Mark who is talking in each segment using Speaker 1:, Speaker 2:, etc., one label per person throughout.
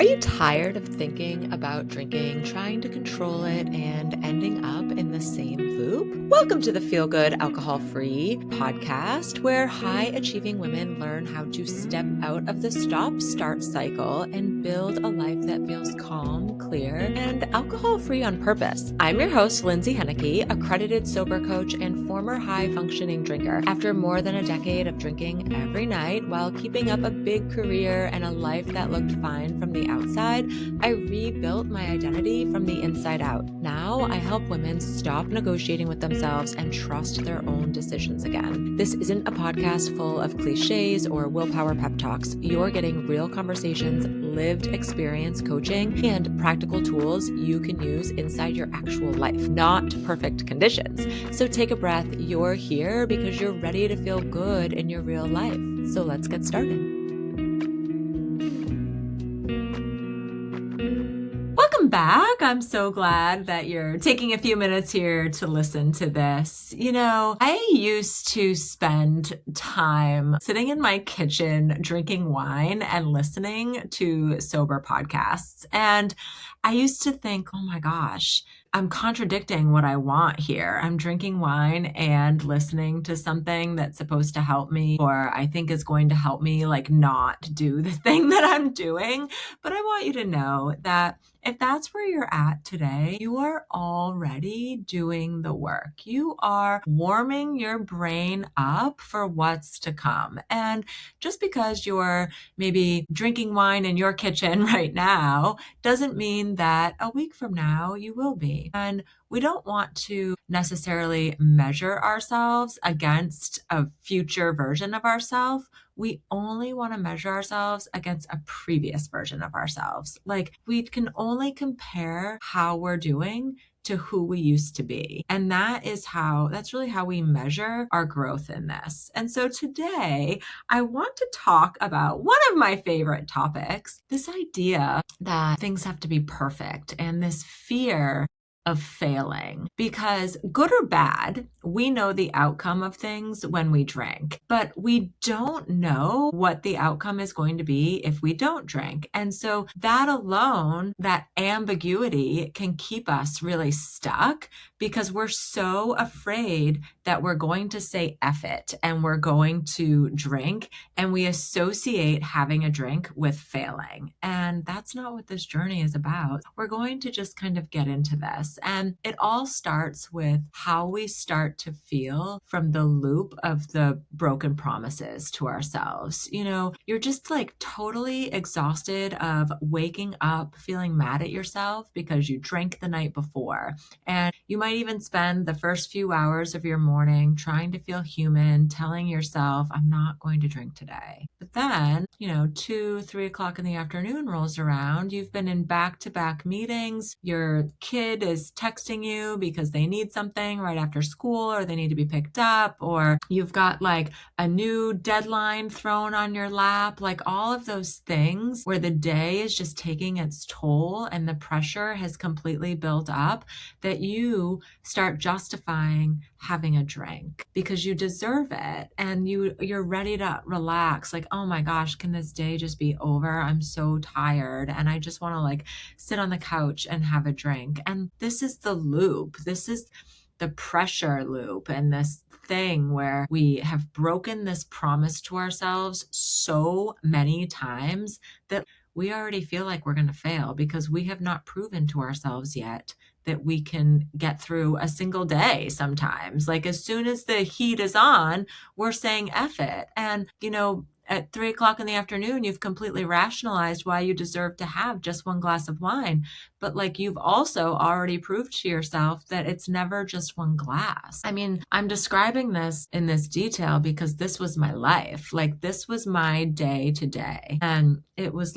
Speaker 1: Are you tired of thinking about drinking, trying to control it, and ending up in the same loop? Welcome to the Feel Good Alcohol Free podcast, where high achieving women learn how to step out of the stop start cycle and build a life that feels calm, clear, and alcohol free on purpose. I'm your host, Lindsay Hennekey, accredited sober coach and former high functioning drinker. After more than a decade of drinking every night while keeping up a big career and a life that looked fine from the outside, I rebuilt my identity from the inside out. Now I help women stop negotiating with themselves and trust their own decisions again. This isn't a podcast full of cliches or willpower pep talks. You're getting real conversations, lived experience coaching, and practical tools you can use inside your actual life, not perfect conditions. So take a breath. You're here because you're ready to feel good in your real life. So let's get started. Welcome back. I'm so glad that you're taking a few minutes here to listen to this. You know, I used to spend time sitting in my kitchen drinking wine and listening to sober podcasts. And I used to think, oh my gosh, I'm contradicting what I want here. I'm drinking wine and listening to something that's supposed to help me, or I think is going to help me not do the thing that I'm doing. But I want you to know that if that's where you're at today, you are already doing the work. You are warming your brain up for what's to come. And just because you're maybe drinking wine in your kitchen right now doesn't mean that a week from now you will be. And we don't want to necessarily measure ourselves against a future version of ourselves. We only want to measure ourselves against a previous version of ourselves. We can only compare how we're doing to who we used to be. And that's really how we measure our growth in this. And so today I want to talk about one of my favorite topics, this idea that things have to be perfect and this fear of failing. Because good or bad, we know the outcome of things when we drink, but we don't know what the outcome is going to be if we don't drink. And so that alone, that ambiguity can keep us really stuck because we're so afraid that we're going to say F it and we're going to drink, and we associate having a drink with failing. And that's not what this journey is about. We're going to just kind of get into this. And it all starts with how we start to feel from the loop of the broken promises to ourselves. You know, you're just totally exhausted of waking up feeling mad at yourself because you drank the night before. And you might even spend the first few hours of your morning trying to feel human, telling yourself, I'm not going to drink today. But then, 2, 3 o'clock in the afternoon rolls around. You've been in back-to-back meetings. Your kid is texting you because they need something right after school, or they need to be picked up, or you've got a new deadline thrown on your lap, all of those things where the day is just taking its toll and the pressure has completely built up, that you start justifying having a drink because you deserve it and you're ready to relax. Oh my gosh, can this day just be over? I'm so tired and I just want to sit on the couch and have a drink. And this is the loop. This is the pressure loop, and this thing where we have broken this promise to ourselves so many times that we already feel like we're going to fail because we have not proven to ourselves yet that we can get through a single day sometimes. As soon as the heat is on, we're saying F it. And, at 3 o'clock in the afternoon, you've completely rationalized why you deserve to have just one glass of wine. But you've also already proved to yourself that it's never just one glass. I mean, I'm describing this in this detail because this was my life. This was my day to day. And it was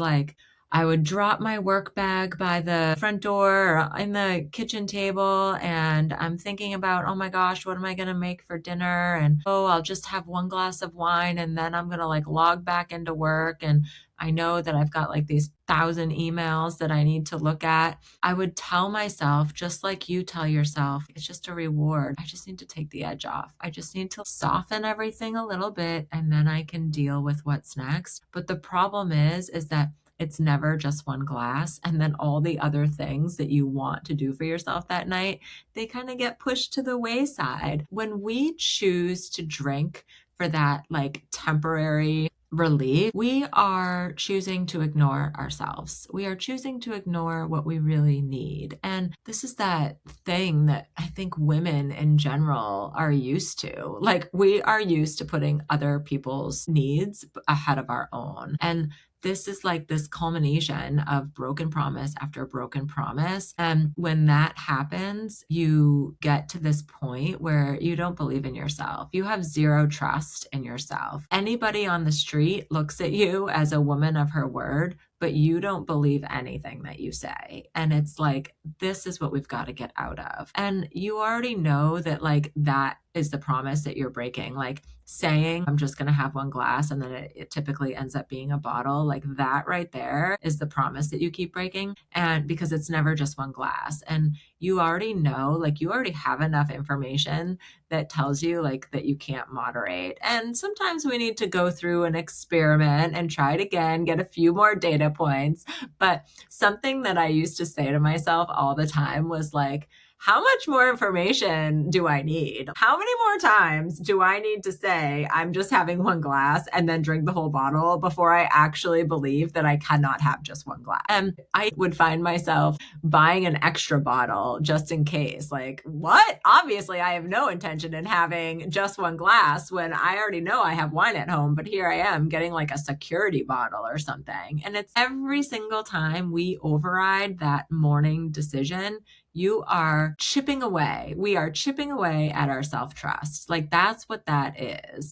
Speaker 1: I would drop my work bag by the front door or in the kitchen table, and I'm thinking about, oh my gosh, what am I going to make for dinner? And I'll just have one glass of wine and then I'm going to log back into work. And I know that I've got these 1,000 emails that I need to look at. I would tell myself, just like you tell yourself, it's just a reward. I just need to take the edge off. I just need to soften everything a little bit and then I can deal with what's next. But the problem is that it's never just one glass. And then all the other things that you want to do for yourself that night, they kind of get pushed to the wayside. When we choose to drink for that like temporary relief, we are choosing to ignore ourselves. We are choosing to ignore what we really need. And this is that thing that I think women in general are used to. Like, we are used to putting other people's needs ahead of our own. And this is like this culmination of broken promise after broken promise. And when that happens, you get to this point where you don't believe in yourself. You have zero trust in yourself. Anybody on the street looks at you as a woman of her word, but you don't believe anything that you say. And it's like, this is what we've got to get out of. And you already know that like that is the promise that you're breaking. Like saying, I'm just going to have one glass, and then it typically ends up being a bottle. Like that right there is the promise that you keep breaking. And because it's never just one glass. And you already know, like you already have enough information that tells you like that you can't moderate. And sometimes we need to go through an experiment and try it again, get a few more data points. But something that I used to say to myself all the time was like, how much more information do I need? How many more times do I need to say I'm just having one glass and then drink the whole bottle before I actually believe that I cannot have just one glass? And I would find myself buying an extra bottle just in case. Like, what? Obviously, I have no intention in having just one glass when I already know I have wine at home, but here I am getting like a security bottle or something. And it's every single time we override that morning decision, you are chipping away. We are chipping away at our self-trust. Like that's what that is.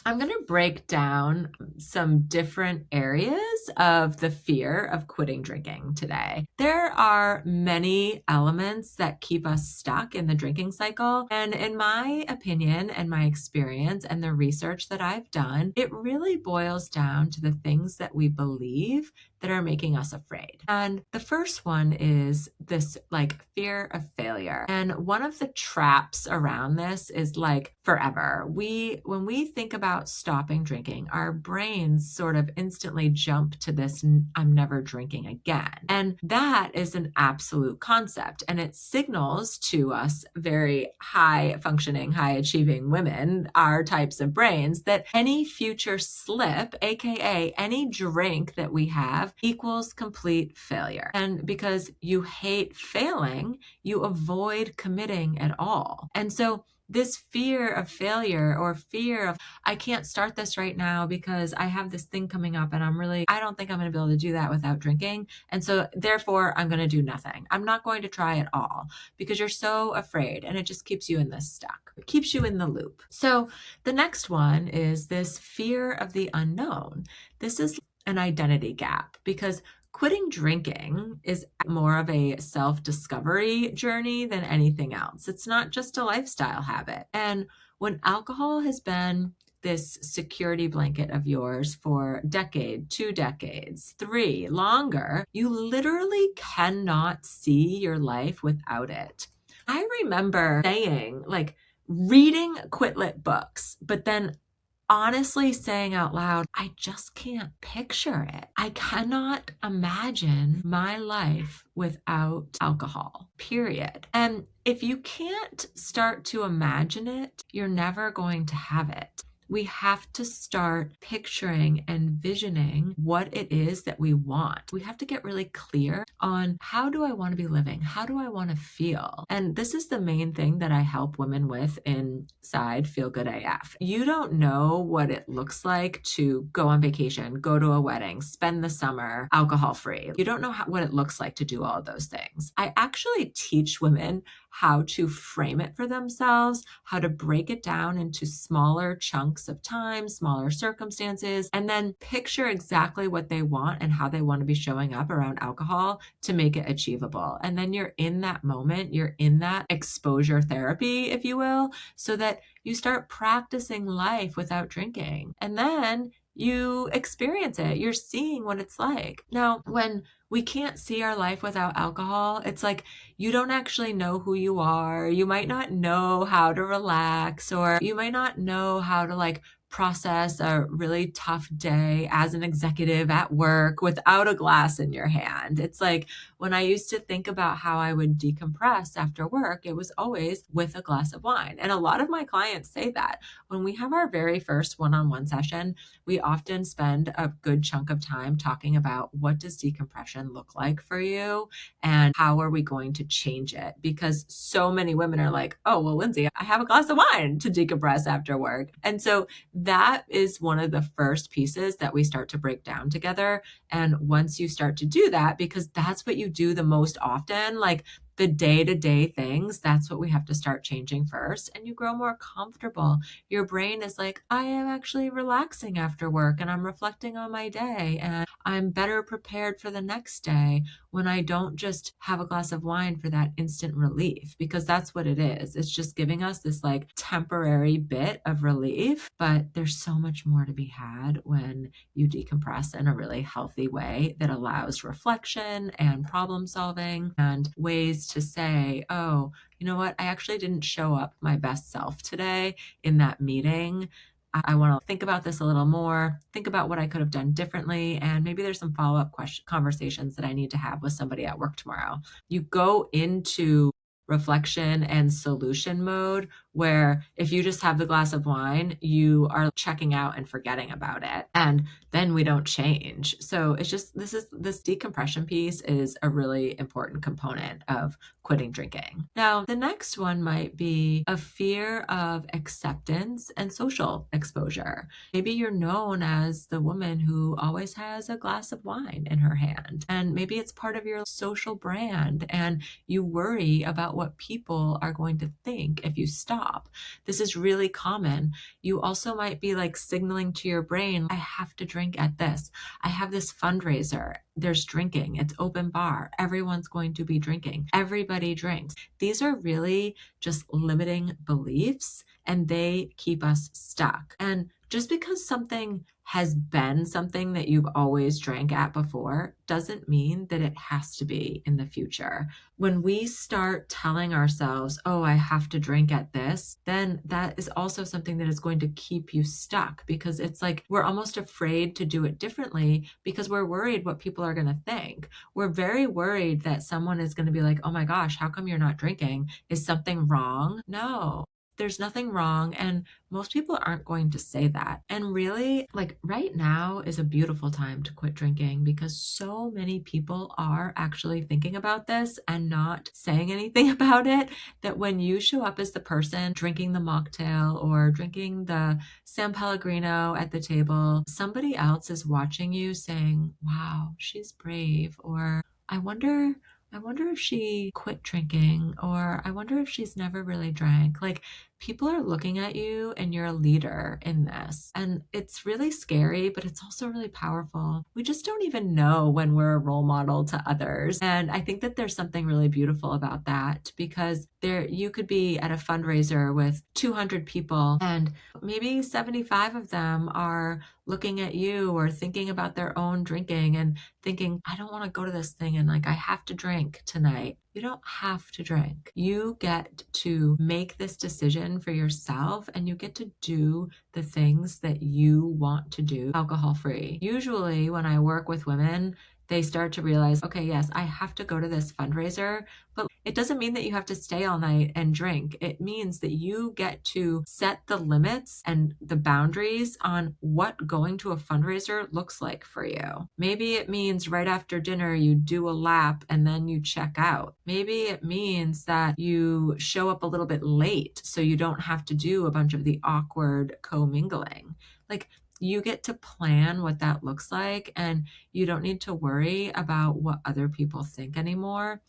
Speaker 1: I'm going to break down some different areas of the fear of quitting drinking today. There are many elements that keep us stuck in the drinking cycle. And in my opinion and my experience and the research that I've done, it really boils down to the things that we believe that are making us afraid. And the first one is this like fear of failure. And one of the traps around this is like forever. When we think about stopping drinking, our brains sort of instantly jump to this, I'm never drinking again. And that is an absolute concept. And it signals to us very high functioning, high achieving women, our types of brains, that any future slip, AKA any drink that we have, equals complete failure. And because you hate failing, you avoid committing at all. And so this fear of failure or fear of, I can't start this right now because I have this thing coming up and I don't think I'm going to be able to do that without drinking. And so therefore I'm going to do nothing. I'm not going to try at all because you're so afraid, and it just keeps you in this stuck. It keeps you in the loop. So the next one is this fear of the unknown. This is an identity gap because quitting drinking is more of a self-discovery journey than anything else. It's not just a lifestyle habit. And when alcohol has been this security blanket of yours for a decade, 2 decades, 3, longer, you literally cannot see your life without it. I remember saying, like, reading quit lit books, but then honestly saying out loud, I just can't picture it. I cannot imagine my life without alcohol, period. And if you can't start to imagine it, you're never going to have it. We have to start picturing and visioning what it is that we want. We have to get really clear on, how do I want to be living? How do I want to feel? And this is the main thing that I help women with inside Feel Good AF. You don't know what it looks like to go on vacation, go to a wedding, spend the summer alcohol-free. You don't know what it looks like to do all of those things. I actually teach women how to frame it for themselves, how to break it down into smaller chunks of time, smaller circumstances, and then picture exactly what they want and how they want to be showing up around alcohol to make it achievable. And then you're in that moment, you're in that exposure therapy, if you will, so that you start practicing life without drinking. And then you experience it. You're seeing what it's like. Now, when we can't see our life without alcohol, it's like you don't actually know who you are. You might not know how to relax, or you might not know how to like process a really tough day as an executive at work without a glass in your hand. It's like when I used to think about how I would decompress after work, it was always with a glass of wine. And a lot of my clients say that when we have our very first one-on-one session, we often spend a good chunk of time talking about what does decompression look like for you and how are we going to change it? Because so many women are like, oh, well, Lindsay, I have a glass of wine to decompress after work. And so that is one of the first pieces that we start to break down together. And once you start to do that, because that's what you do the most often, like the day-to-day things, that's what we have to start changing first. And you grow more comfortable. Your brain is like, I am actually relaxing after work and I'm reflecting on my day and I'm better prepared for the next day when I don't just have a glass of wine for that instant relief, because that's what it is. It's just giving us this like temporary bit of relief, but there's so much more to be had when you decompress in a really healthy way that allows reflection and problem solving and ways to say, oh, you know what? I actually didn't show up my best self today in that meeting. I want to think about this a little more, think about what I could have done differently. And maybe there's some follow-up conversations that I need to have with somebody at work tomorrow. You go into reflection and solution mode where if you just have the glass of wine, you are checking out and forgetting about it. And then we don't change. So it's just, this decompression piece is a really important component of quitting drinking. Now, the next one might be a fear of acceptance and social exposure. Maybe you're known as the woman who always has a glass of wine in her hand, and maybe it's part of your social brand, and you worry about what people are going to think if you stop. This is really common. You also might be like signaling to your brain, I have to drink at this. I have this fundraiser. There's drinking. It's open bar. Everyone's going to be drinking. Everybody drinks. These are really just limiting beliefs and they keep us stuck. And just because something has been something that you've always drank at before doesn't mean that it has to be in the future. When we start telling ourselves, oh, I have to drink at this, then that is also something that is going to keep you stuck, because it's like we're almost afraid to do it differently because we're worried what people are going to think. We're very worried that someone is going to be like, oh my gosh, how come you're not drinking? Is something wrong? No. There's nothing wrong. And most people aren't going to say that. And really, like right now is a beautiful time to quit drinking because so many people are actually thinking about this and not saying anything about it, that when you show up as the person drinking the mocktail or drinking the San Pellegrino at the table, somebody else is watching you saying, wow, she's brave, or I wonder if she quit drinking, or I wonder if she's never really drank. Like, people are looking at you and you're a leader in this. And it's really scary, but it's also really powerful. We just don't even know when we're a role model to others. And I think that there's something really beautiful about that, because you could be at a fundraiser with 200 people and maybe 75 of them are looking at you or thinking about their own drinking and thinking, I don't want to go to this thing and like I have to drink tonight. You don't have to drink. You get to make this decision for yourself and you get to do the things that you want to do alcohol-free. Usually when I work with women, they start to realize, okay, yes, I have to go to this fundraiser, but it doesn't mean that you have to stay all night and drink. It means that you get to set the limits and the boundaries on what going to a fundraiser looks like for you. Maybe it means right after dinner, you do a lap and then you check out. Maybe it means that you show up a little bit late so you don't have to do a bunch of the awkward co-mingling. Like, you get to plan what that looks like, and you don't need to worry about what other people think anymore.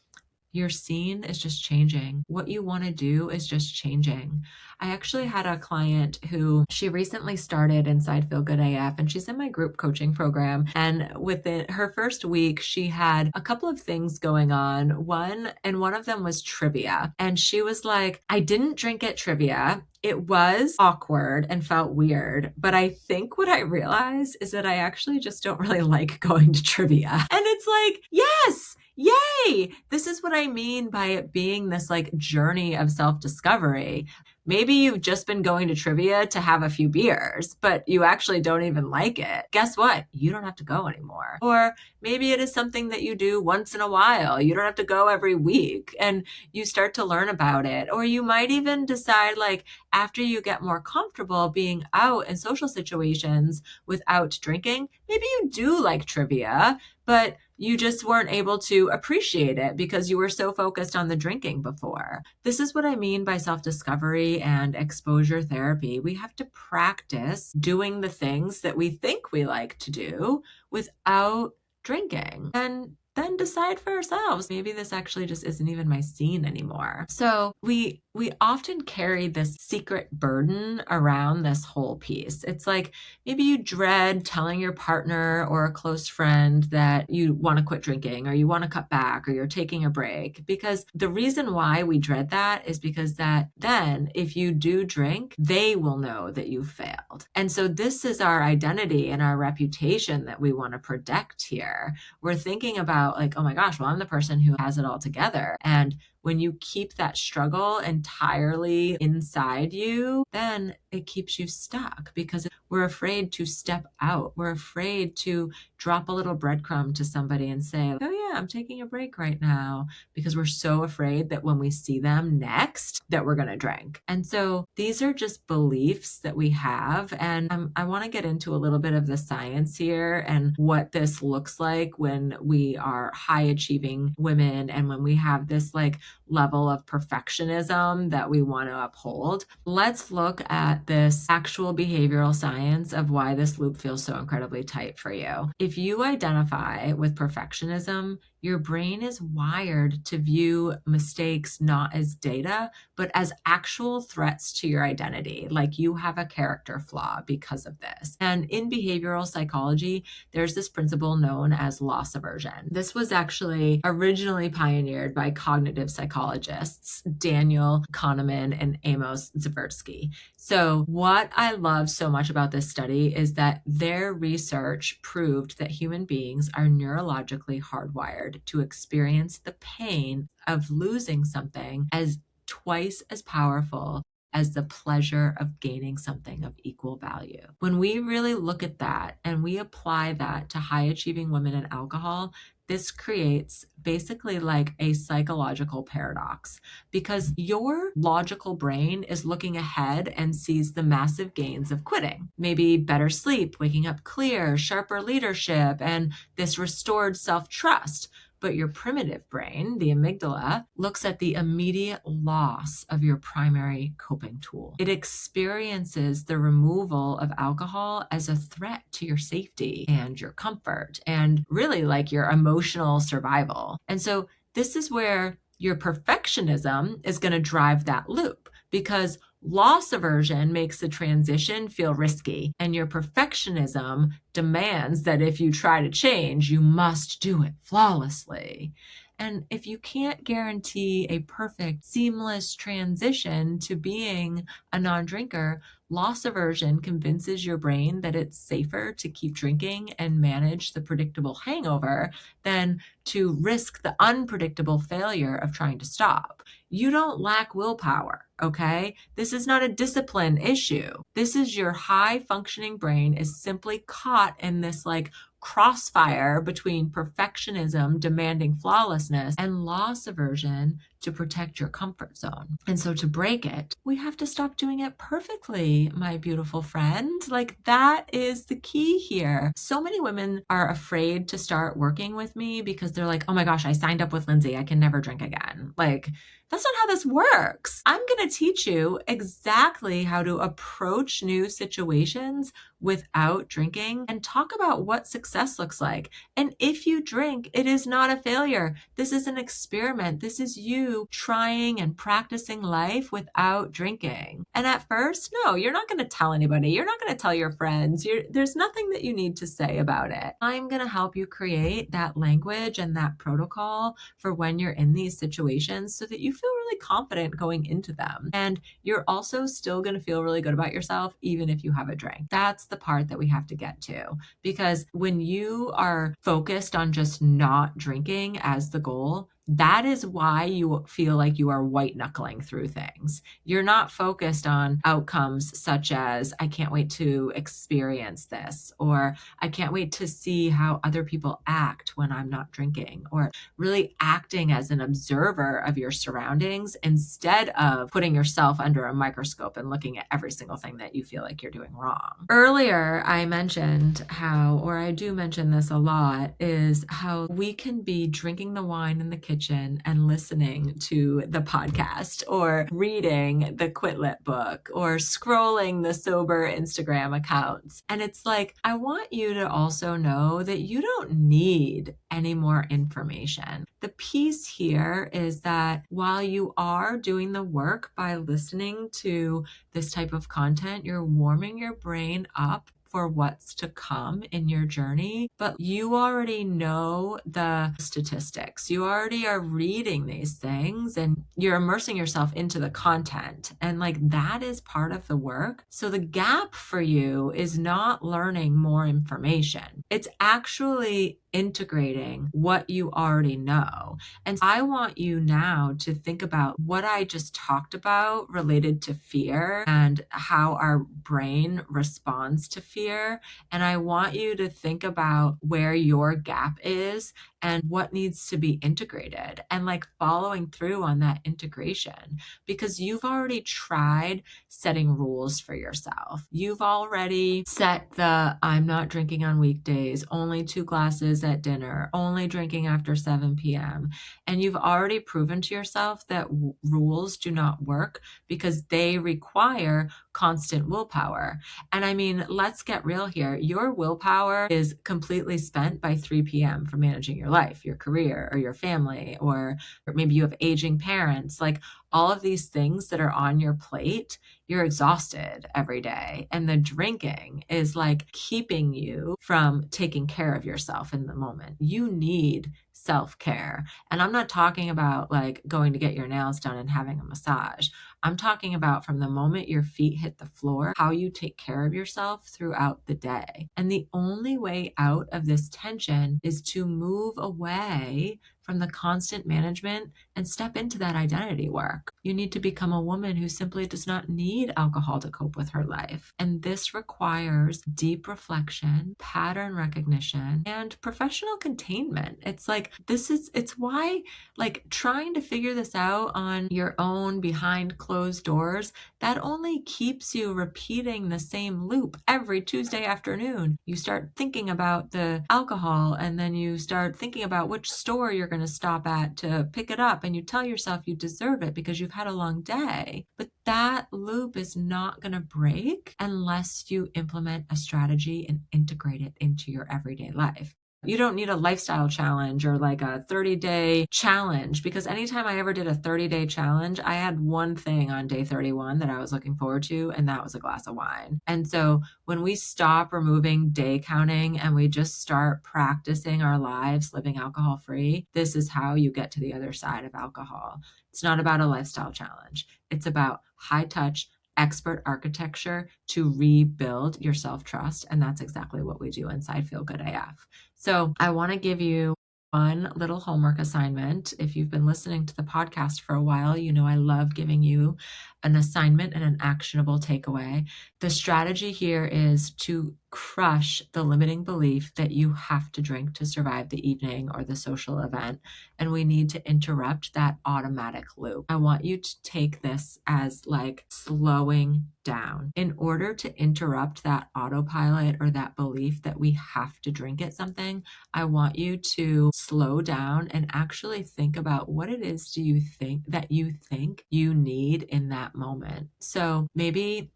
Speaker 1: Your scene is just changing. What you want to do is just changing. I actually had a client who she recently started inside Feel Good AF, and she's in my group coaching program. And within her first week, she had a couple of things going on. One of them was trivia. And she was like, I didn't drink at trivia. It was awkward and felt weird, but I think what I realized is that I actually just don't really like going to trivia. And it's like, yes, yay! This is what I mean by it being this like journey of self-discovery. maybe you've just been going to trivia to have a few beers, but you actually don't even like it. Guess what? You don't have to go anymore. Or maybe it is something that you do once in a while. You don't have to go every week, and you start to learn about it. Or you might even decide, like, after you get more comfortable being out in social situations without drinking, maybe you do like trivia, but you just weren't able to appreciate it because you were so focused on the drinking before. This is what I mean by self-discovery and exposure therapy. We have to practice doing the things that we think we like to do without drinking, and then decide for ourselves, maybe this actually just isn't even my scene anymore. So we often carry this secret burden around this whole piece. It's like maybe you dread telling your partner or a close friend that you want to quit drinking, or you want to cut back, or you're taking a break, because the reason why we dread that is because that then if you do drink, they will know that you failed. And so this is our identity and our reputation that we want to protect here. We're thinking about, like, oh my gosh, well, I'm the person who has it all together. And when you keep that struggle entirely inside you, then it keeps you stuck, because we're afraid to step out. We're afraid to drop a little breadcrumb to somebody and say, oh yeah, I'm taking a break right now, because we're so afraid that when we see them next, that we're going to drink. And so these are just beliefs that we have. And I want to get into a little bit of the science here and what this looks like when we are high achieving women and when we have this like level of perfectionism that we want to uphold. Let's look at this actual behavioral science of why this loop feels so incredibly tight for you. If you identify with perfectionism, your brain is wired to view mistakes not as data, but as actual threats to your identity. Like you have a character flaw because of this. And in behavioral psychology, there's this principle known as loss aversion. This was actually originally pioneered by cognitive psychologists Daniel Kahneman and Amos Tversky. So what I love so much about this study is that their research proved that human beings are neurologically hardwired to experience the pain of losing something as twice as powerful as the pleasure of gaining something of equal value. When we really look at that and we apply that to high achieving women in alcohol, this creates basically like a psychological paradox, because your logical brain is looking ahead and sees the massive gains of quitting. Maybe better sleep, waking up clear, sharper leadership, and this restored self-trust. But your primitive brain, the amygdala, looks at the immediate loss of your primary coping tool. It experiences the removal of alcohol as a threat to your safety and your comfort and really like your emotional survival. And so this is where your perfectionism is going to drive that loop, because loss aversion makes the transition feel risky, and your perfectionism demands that if you try to change, you must do it flawlessly. And if you can't guarantee a perfect, seamless transition to being a non-drinker, loss aversion convinces your brain that it's safer to keep drinking and manage the predictable hangover than to risk the unpredictable failure of trying to stop. You don't lack willpower, okay? This is not a discipline issue. This is your high functioning brain is simply caught in this like crossfire between perfectionism demanding flawlessness and loss aversion to protect your comfort zone. And so to break it, we have to stop doing it perfectly, my beautiful friend. Like that is the key here. So many women are afraid to start working with me because they're like, oh my gosh, I signed up with Lindsay. I can never drink again. Like, that's not how this works. I'm going to teach you exactly how to approach new situations without drinking and talk about what success looks like. And if you drink, it is not a failure. This is an experiment. This is you trying and practicing life without drinking. And at first, no, you're not going to tell anybody. You're not going to tell your friends. There's nothing that you need to say about it. I'm going to help you create that language and that protocol for when you're in these situations so that you feel really confident going into them. And you're also still going to feel really good about yourself, even if you have a drink. That's the part that we have to get to, because when you are focused on just not drinking as the goal, That is why you feel like you are white knuckling through things. You're not focused on outcomes such as, I can't wait to experience this, or I can't wait to see how other people act when I'm not drinking, or really acting as an observer of your surroundings instead of putting yourself under a microscope and looking at every single thing that you feel like you're doing wrong. Earlier, I mentioned how, or I do mention this a lot, is how we can be drinking the wine in the kitchen and listening to the podcast, or reading the Quit Lit book, or scrolling the sober Instagram accounts. And it's like, I want you to also know that you don't need any more information. The piece here is that while you are doing the work by listening to this type of content, you're warming your brain up for what's to come in your journey, but you already know the statistics. You already are reading these things and you're immersing yourself into the content. And like that is part of the work. So the gap for you is not learning more information. It's actually integrating what you already know. And I want you now to think about what I just talked about related to fear and how our brain responds to fear. And I want you to think about where your gap is and what needs to be integrated, and like following through on that integration, because you've already tried setting rules for yourself. You've already set the I'm not drinking on weekdays, only 2 glasses at dinner, only drinking after 7 p.m. And you've already proven to yourself that rules do not work because they require constant willpower. And I mean, let's get real here. Your willpower is completely spent by 3 p.m. for managing your life, your career, or your family, or maybe you have aging parents. Like all of these things that are on your plate, you're exhausted every day. And the drinking is like keeping you from taking care of yourself in the moment. You need self-care. And I'm not talking about like going to get your nails done and having a massage. I'm talking about from the moment your feet hit the floor, how you take care of yourself throughout the day. And the only way out of this tension is to move away from the constant management and step into that identity work. You need to become a woman who simply does not need alcohol to cope with her life. And this requires deep reflection, pattern recognition, and professional containment. It's like, it's why like trying to figure this out on your own behind closed doors, that only keeps you repeating the same loop every Tuesday afternoon. You start thinking about the alcohol, and then you start thinking about which store you're going to stop at to pick it up, and you tell yourself you deserve it because you've had a long day. But that loop is not going to break unless you implement a strategy and integrate it into your everyday life. You don't need a lifestyle challenge or like a 30-day challenge, because anytime I ever did a 30-day challenge, I had one thing on day 31 that I was looking forward to, and that was a glass of wine. And so when we stop removing day counting and we just start practicing our lives living alcohol free, this is how you get to the other side of alcohol. It's not about a lifestyle challenge. It's about high touch, expert architecture to rebuild your self-trust. And that's exactly what we do inside Feel Good AF. So I want to give you one little homework assignment. If you've been listening to the podcast for a while, you know I love giving you an assignment and an actionable takeaway. The strategy here is to crush the limiting belief that you have to drink to survive the evening or the social event, and we need to interrupt that automatic loop. I want you to take this as like slowing down. In order to interrupt that autopilot or that belief that we have to drink at something, I want you to slow down and actually think about what it is do you think that you think you need in that moment. So maybe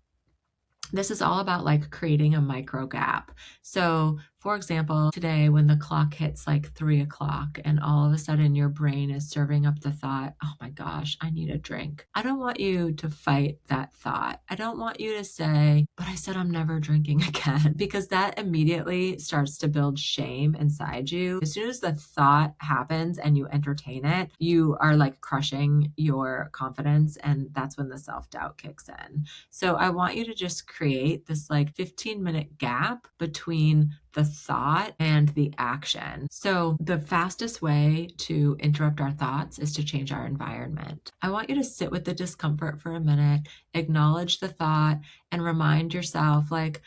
Speaker 1: this is all about like creating a micro gap. So for example, today when the clock hits like 3 o'clock and all of a sudden your brain is serving up the thought, oh my gosh, I need a drink. I don't want you to fight that thought. I don't want you to say, but I said I'm never drinking again, because that immediately starts to build shame inside you. As soon as the thought happens and you entertain it, you are like crushing your confidence, and that's when the self-doubt kicks in. So I want you to just create this like 15-minute gap between the thought and the action. So the fastest way to interrupt our thoughts is to change our environment. I want you to sit with the discomfort for a minute, acknowledge the thought, and remind yourself, like,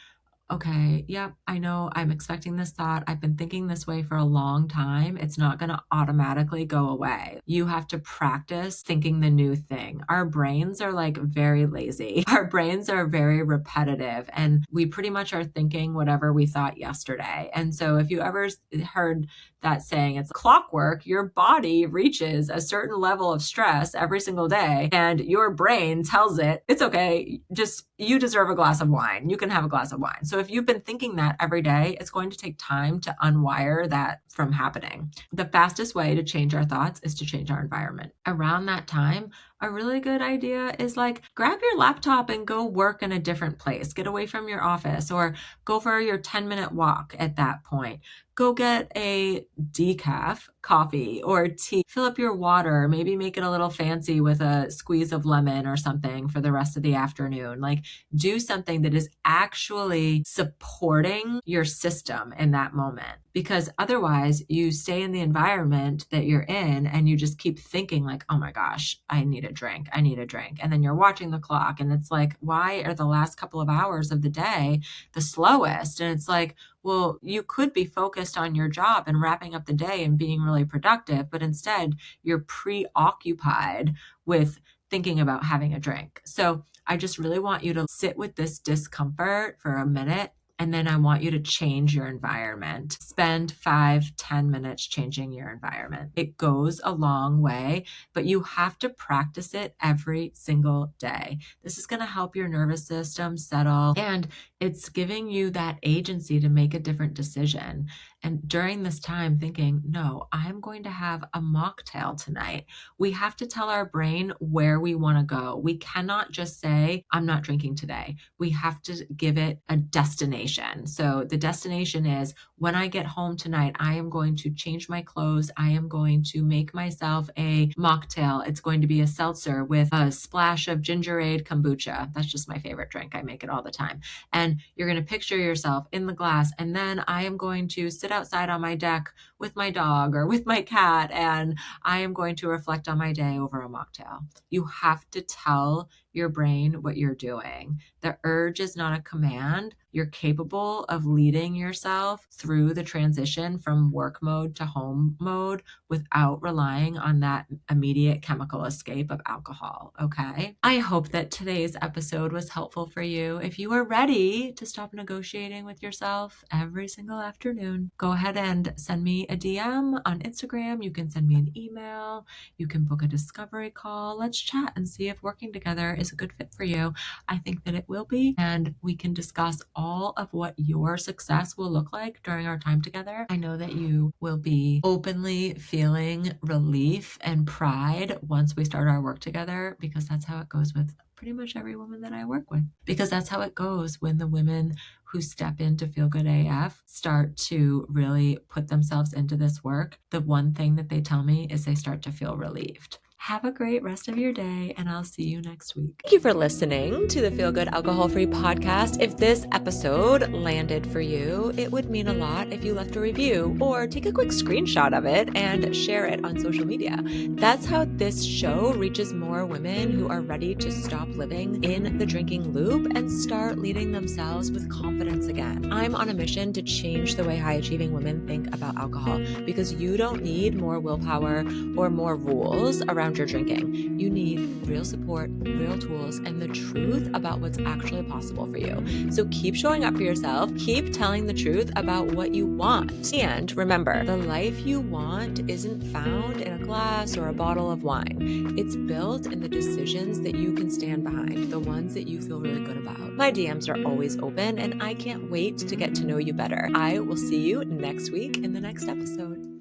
Speaker 1: okay, yep, I know I'm expecting this thought. I've been thinking this way for a long time. It's not going to automatically go away. You have to practice thinking the new thing. Our brains are like very lazy. Our brains are very repetitive, and we pretty much are thinking whatever we thought yesterday. And so if you ever heard that saying, it's clockwork, your body reaches a certain level of stress every single day, and your brain tells it, it's okay, just you deserve a glass of wine. You can have a glass of wine. So if you've been thinking that every day, it's going to take time to unwire that from happening. The fastest way to change our thoughts is to change our environment. Around that time, a really good idea is like, grab your laptop and go work in a different place. Get away from your office, or go for your 10-minute walk at that point. Go get a decaf coffee or tea. Fill up your water, maybe make it a little fancy with a squeeze of lemon or something for the rest of the afternoon. Like, do something that is actually supporting your system in that moment. Because otherwise you stay in the environment that you're in and you just keep thinking like, oh my gosh, I need a drink. I need a drink. And then you're watching the clock and it's like, why are the last couple of hours of the day the slowest? And it's like, well, you could be focused on your job and wrapping up the day and being really productive, but instead you're preoccupied with thinking about having a drink. So I just really want you to sit with this discomfort for a minute. And then I want you to change your environment. Spend 5-10 minutes changing your environment. It goes a long way, but you have to practice it every single day. This is going to help your nervous system settle, and it's giving you that agency to make a different decision. And during this time thinking, no, I'm going to have a mocktail tonight. We have to tell our brain where we want to go. We cannot just say, I'm not drinking today. We have to give it a destination. So the destination is, when I get home tonight, I am going to change my clothes. I am going to make myself a mocktail. It's going to be a seltzer with a splash of gingerade kombucha. That's just my favorite drink. I make it all the time. And you're going to picture yourself in the glass. And then I am going to sit outside on my deck with my dog or with my cat, and I am going to reflect on my day over a mocktail. You have to tell your brain what you're doing. The urge is not a command. You're capable of leading yourself through the transition from work mode to home mode without relying on that immediate chemical escape of alcohol, okay? I hope that today's episode was helpful for you. If you are ready to stop negotiating with yourself every single afternoon, go ahead and send me a DM on Instagram. You can send me an email. You can book a discovery call. Let's chat and see if working together is a good fit for you. I think that it will be, and we can discuss all of what your success will look like during our time together. I know that you will be openly feeling relief and pride once we start our work together, because that's how it goes with pretty much every woman that I work with. Because that's how it goes when the women who step into Feel Good AF start to really put themselves into this work. The one thing that they tell me is they start to feel relieved. Have a great rest of your day, and I'll see you next week. Thank you for listening to the Feel Good Alcohol-Free podcast. If this episode landed for you, it would mean a lot if you left a review or take a quick screenshot of it and share it on social media. That's how this show reaches more women who are ready to stop living in the drinking loop and start leading themselves with confidence again. I'm on a mission to change the way high-achieving women think about alcohol, because you don't need more willpower or more rules around your drinking. You need real support, real tools, and the truth about what's actually possible for you. So keep showing up for yourself, keep telling the truth about what you want. And remember, the life you want isn't found in a glass or a bottle of wine. It's built in the decisions that you can stand behind, the ones that you feel really good about. My DMs are always open, and I can't wait to get to know you better. I will see you next week in the next episode.